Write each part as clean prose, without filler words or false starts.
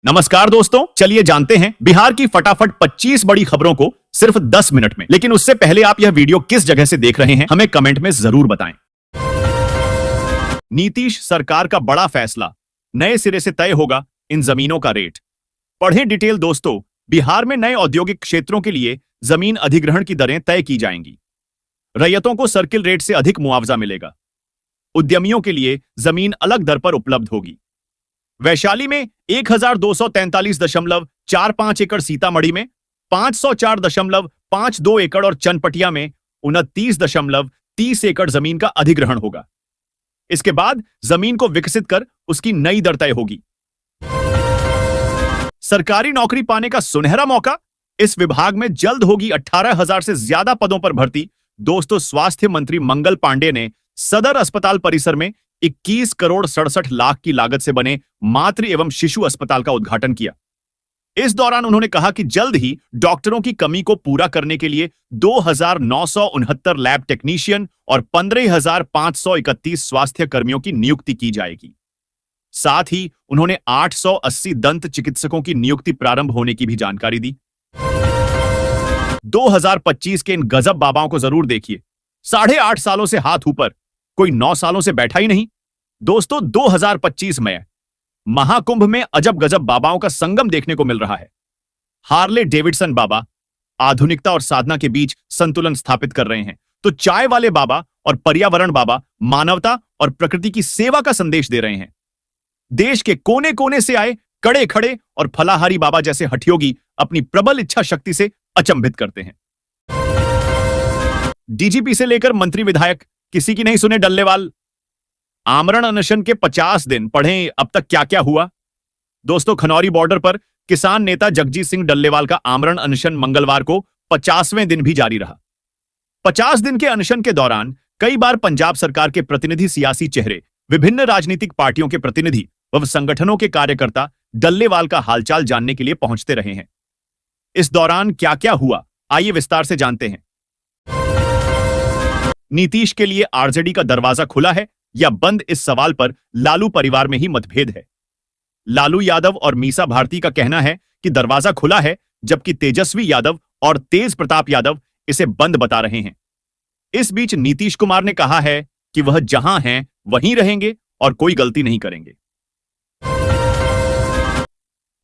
नमस्कार दोस्तों, चलिए जानते हैं बिहार की फटाफट 25 बड़ी खबरों को सिर्फ 10 मिनट में। लेकिन उससे पहले आप यह वीडियो किस जगह से देख रहे हैं हमें कमेंट में जरूर बताएं। नीतीश सरकार का बड़ा फैसला, नए सिरे से तय होगा इन जमीनों का रेट। पढ़ें डिटेल दोस्तों। बिहार में नए औद्योगिक क्षेत्रों के लिए जमीन अधिग्रहण की दरें तय की जाएंगी। रैयतों को सर्किल रेट से अधिक मुआवजा मिलेगा। उद्यमियों के लिए जमीन अलग दर पर उपलब्ध होगी। वैशाली में 1243.45 एकड़, सीतामढ़ी में 504.52 एकड़ और चनपटिया में 29.30 एकड़ जमीन का अधिग्रहण होगा। इसके बाद जमीन को विकसित कर उसकी नई दर तय होगी। सरकारी नौकरी पाने का सुनहरा मौका, इस विभाग में जल्द होगी 18,000 से ज्यादा पदों पर भर्ती। दोस्तों, स्वास्थ्य मंत्री मंगल पांडे ने सदर अस्पताल परिसर में 21 करोड़ 67 लाख की लागत से बने मातृ एवं शिशु अस्पताल का उद्घाटन किया। इस दौरान उन्होंने कहा कि जल्द ही डॉक्टरों की कमी को पूरा करने के लिए 2,969 लैब टेक्नीशियन और 15,531 स्वास्थ्य कर्मियों की नियुक्ति की जाएगी। साथ ही उन्होंने 880 दंत चिकित्सकों की नियुक्ति प्रारंभ होने की भी जानकारी दी। 2025 के इन गजब बाबाओं को जरूर देखिए। 8.5 सालों से हाथ ऊपर, कोई 9 सालों से बैठा ही नहीं। दोस्तों, 2025 में महाकुंभ में अजब गजब बाबाओं का संगम देखने को मिल रहा है। हार्ले डेविडसन बाबा आधुनिकता और साधना के बीच संतुलन स्थापित कर रहे हैं, तो चाय वाले बाबा और पर्यावरण बाबा मानवता और प्रकृति की सेवा का संदेश दे रहे हैं। देश के कोने कोने से आए कड़े खड़े और फलाहारी बाबा जैसे हठयोगी अपनी प्रबल इच्छा शक्ति से अचंभित करते हैं। डीजीपी से लेकर मंत्री विधायक, किसी की नहीं सुने डल्लेवाल। आमरण अनशन के 50 दिन, पढ़ें अब तक क्या क्या हुआ। दोस्तों, खनौरी बॉर्डर पर किसान नेता जगजीत सिंह डल्लेवाल का आमरण अनशन मंगलवार को 50वें दिन भी जारी रहा। 50 दिन के अनशन के दौरान कई बार पंजाब सरकार के प्रतिनिधि, सियासी चेहरे, विभिन्न राजनीतिक पार्टियों के प्रतिनिधि व संगठनों के कार्यकर्ता डल्लेवाल का हालचाल जानने के लिए पहुंचते रहे हैं। इस दौरान क्या क्या हुआ, आइए विस्तार से जानते हैं। नीतीश के लिए आरजेडी का दरवाजा खुला है या बंद, इस सवाल पर लालू परिवार में ही मतभेद है। लालू यादव और मीसा भारती का कहना है कि दरवाजा खुला है, जबकि तेजस्वी यादव और तेज प्रताप यादव इसे बंद बता रहे हैं। इस बीच नीतीश कुमार ने कहा है कि वह जहां हैं वहीं रहेंगे और कोई गलती नहीं करेंगे।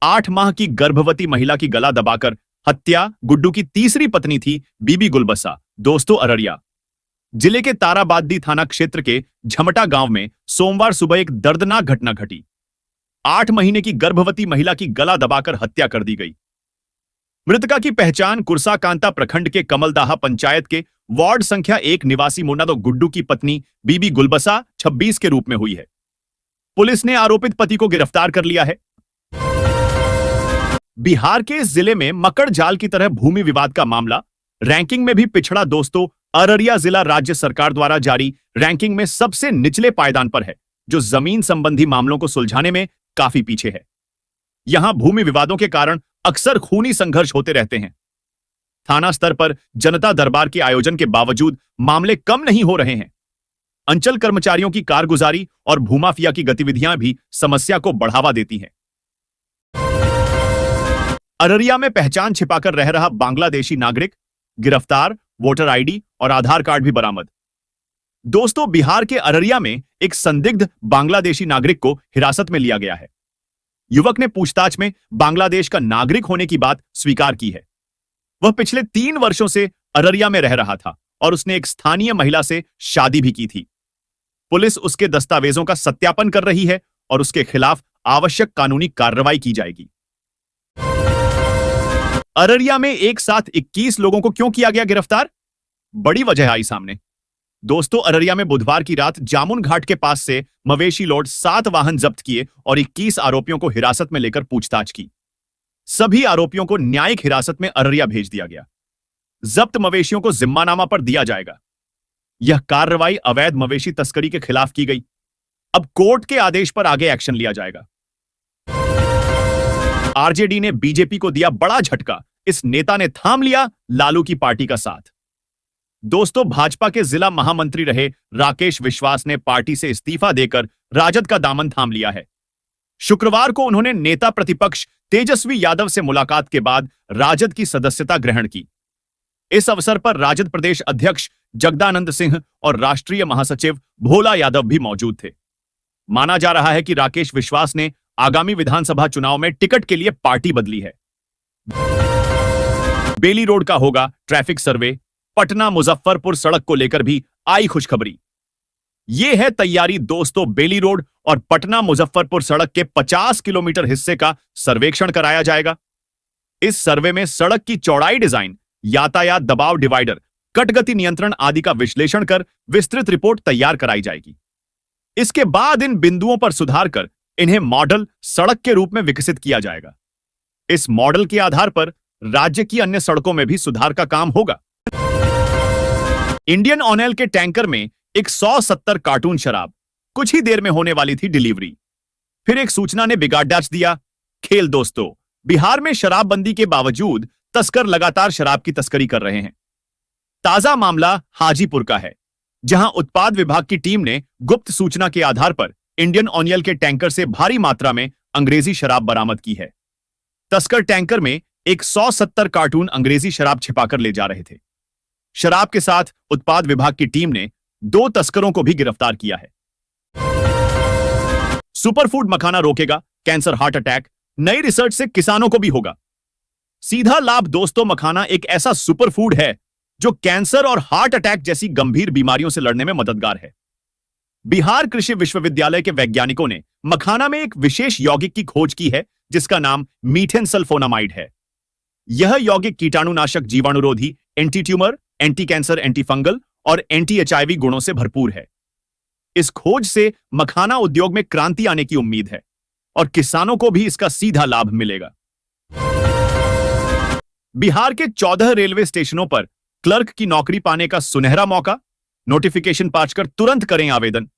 8 माह की गर्भवती महिला की गला दबाकर हत्या, गुड्डू की तीसरी पत्नी थी बीबी गुलबसा। दोस्तों, अररिया जिले के ताराबादी थाना क्षेत्र के झमटा गांव में सोमवार सुबह एक दर्दनाक घटना घटी। 8 महीने की गर्भवती महिला की गला दबाकर हत्या कर दी गई। मृतका की पहचान कुरसाकांता प्रखंड के कमलदाहा पंचायत के वार्ड संख्या 1 निवासी मुन्नादो गुड्डू की पत्नी बीबी गुलबसा 26 के रूप में हुई है। पुलिस ने आरोपित पति को गिरफ्तार कर लिया है। बिहार के इस जिले में मकड़ जाल की तरह भूमि विवाद का मामला रैंकिंग में भी पिछड़ा। दोस्तों, अररिया जिला राज्य सरकार द्वारा जारी रैंकिंग में सबसे निचले पायदान पर है, जो जमीन संबंधी मामलों को सुलझाने में काफी पीछे है। यहां भूमि विवादों के कारण अक्सर खूनी संघर्ष होते रहते हैं। थाना स्तर पर जनता दरबार के आयोजन के बावजूद मामले कम नहीं हो रहे हैं। अंचल कर्मचारियों की कारगुजारी और भूमाफिया की गतिविधियां भी समस्या को बढ़ावा देती हैं। अररिया में पहचान छिपाकर रह रहा बांग्लादेशी नागरिक गिरफ्तार, वोटर आईडी और आधार कार्ड भी बरामद। दोस्तों, बिहार के अररिया में एक संदिग्ध बांग्लादेशी नागरिक को हिरासत में लिया गया है। युवक ने पूछताछ में बांग्लादेश का नागरिक होने की बात स्वीकार की है। वह पिछले 3 वर्षों से अररिया में रह रहा था और उसने एक स्थानीय महिला से शादी भी की थी। पुलिस उसके दस्तावेजों का सत्यापन कर रही है और उसके खिलाफ आवश्यक कानूनी कार्रवाई की जाएगी। अररिया में एक साथ 21 लोगों को क्यों किया गया गिरफ्तार? बड़ी वजह आई सामने। दोस्तों, अररिया में बुधवार की रात जामुन घाट के पास से मवेशी लोड 7 वाहन जब्त किए और 21 आरोपियों को हिरासत में लेकर पूछताछ की। सभी आरोपियों को न्यायिक हिरासत में अररिया भेज दिया गया। जब्त मवेशियों को जिम्मानामा पर दिया जाएगा। यह कार्रवाई अवैध मवेशी तस्करी के खिलाफ की गई। अब कोर्ट के आदेश पर आगे एक्शन लिया जाएगा। आरजेडी ने बीजेपी को दिया बड़ा झटका, इस नेता ने थाम लिया लालू की पार्टी का साथ। दोस्तों, भाजपा के जिला महामंत्री रहे राकेश विश्वास ने पार्टी से इस्तीफा देकर राजद का दामन थाम लिया है। शुक्रवार को उन्होंने नेता प्रतिपक्ष तेजस्वी यादव से मुलाकात के बाद राजद की सदस्यता ग्रहण की। इस अवसर पर राजद प्रदेश अध्यक्ष जगदानंद सिंह और राष्ट्रीय महासचिव भोला यादव भी मौजूद थे। माना जा रहा है कि राकेश विश्वास ने आगामी विधानसभा चुनाव में टिकट के लिए पार्टी बदली है। बेली रोड का होगा ट्रैफिक सर्वे, पटना मुजफ्फरपुर सड़क को लेकर भी आई खुशखबरी। यह है तैयारी दोस्तों, बेली रोड और पटना मुजफ्फरपुर सड़क के 50 किलोमीटर हिस्से का सर्वेक्षण कराया जाएगा। इस सर्वे में सड़क की चौड़ाई, डिजाइन, यातायात दबाव डिवाइडर, कट गति नियंत्रण आदि का विश्लेषण कर विस्तृत रिपोर्ट तैयार कराई जाएगी। इसके बाद इन बिंदुओं पर सुधार कर इन्हें मॉडल सड़क के रूप में विकसित किया जाएगा। इस मॉडल के आधार पर राज्य की अन्य सड़कों में भी सुधार का काम होगा। इंडियन ऑयल के टैंकर में एक 170 कार्टून शराब, कुछ ही देर में होने वाली थी डिलीवरी। फिर एक सूचना ने बिगाड़ डाच दिया खेल दोस्तों। बिहार में शराबबंदी के बावजूद तस्कर लगातार शराब की तस्करी कर रहे हैं। ताजा मामला हाजीपुर का है, जहां उत्पाद विभाग की टीम ने गुप्त सूचना के आधार पर इंडियन ऑयल के टैंकर से भारी मात्रा में अंग्रेजी शराब बरामद की है। तस्कर टैंकर में एक 170 कार्टून अंग्रेजी शराब छिपाकर ले जा रहे थे। शराब के साथ उत्पाद विभाग की टीम ने 2 तस्करों को भी गिरफ्तार किया है। सुपरफूड मखाना रोकेगा कैंसर, हार्ट अटैक, नई रिसर्च से किसानों को भी होगा सीधा लाभ दोस्तों। मखाना एक ऐसा सुपरफूड है जो कैंसर और हार्ट अटैक जैसी गंभीर बीमारियों से लड़ने में मददगार है। बिहार कृषि विश्वविद्यालय के वैज्ञानिकों ने मखाना में एक विशेष यौगिक की खोज की है जिसका नाम मीथेन सल्फोनामाइड है। यह यौगिक कीटाणुनाशक, जीवाणुरोधी, anti tumour, anti cancer, anti fungal और एंटी एचआईवी गुणों से भरपूर है। इस खोज से मखाना उद्योग में क्रांति आने की उम्मीद है और किसानों को भी इसका सीधा लाभ मिलेगा। बिहार के 14 रेलवे स्टेशनों पर क्लर्क की नौकरी पाने का सुनहरा मौका। नोटिफिकेशन पाकर तुरंत करें आवेदन।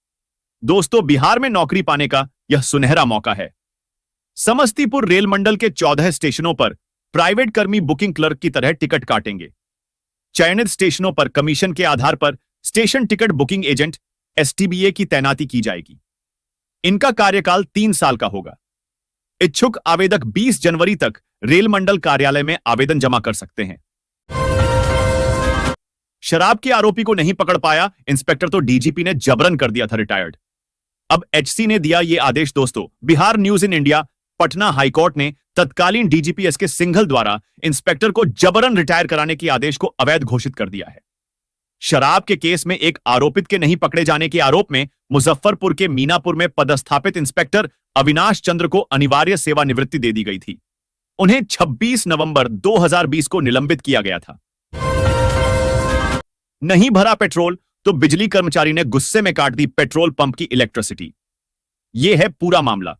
दोस्तों, बिहार में नौकरी पाने का यह सुनहरा मौका है। समस्तीपुर रेल मंडल के 14 स्टेशनों पर प्राइवेट कर्मी बुकिंग क्लर्क की तरह टिकट काटेंगे। चयनित स्टेशनों पर कमीशन के आधार पर station ticket booking agent STBA की तैनाती की जाएगी। इनका कार्यकाल 3 साल का होगा। इच्छुक आवेदक 20 जनवरी तक रेल मंडल कार्यालय में आवेदन जमा कर सकते हैं। शराब के आरोपी को नहीं पकड़ पाया इंस्पेक्टर तो डीजीपी ने जबरन कर दिया था रिटायर्ड। अब एचसी ने दिया ये आदेश दोस्तों। Bihar news in India, Patna high court ने तत्कालीन डीजीपी एसके सिंघल द्वारा इंस्पेक्टर को जबरन रिटायर कराने के आदेश को अवैध घोषित कर दिया है। शराब के केस में एक आरोपित के नहीं पकड़े जाने के आरोप में मुजफ्फरपुर के मीनापुर में पदस्थापित इंस्पेक्टर अविनाश चंद्र को अनिवार्य सेवानिवृत्ति दे दी गई थी। उन्हें 26 नवंबर 2020 को निलंबित किया गया था। नहीं भरा पेट्रोल तो बिजली कर्मचारी ने गुस्से में काट दी पेट्रोल पंप की इलेक्ट्रिसिटी। यह है पूरा मामला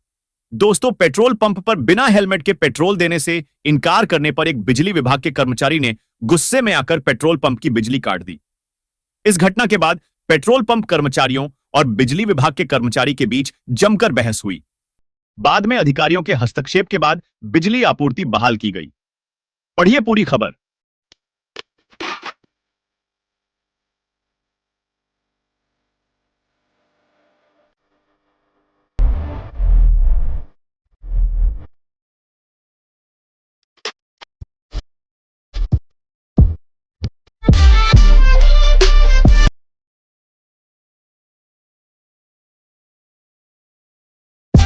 दोस्तों। पेट्रोल पंप पर बिना हेलमेट के पेट्रोल देने से इनकार करने पर एक बिजली विभाग के कर्मचारी ने गुस्से में आकर पेट्रोल पंप की बिजली काट दी। इस घटना के बाद पेट्रोल पंप कर्मचारियों और बिजली विभाग के कर्मचारी के बीच जमकर बहस हुई। बाद में अधिकारियों के हस्तक्षेप के बाद बिजली आपूर्ति बहाल की गई। पढ़िए पूरी खबर।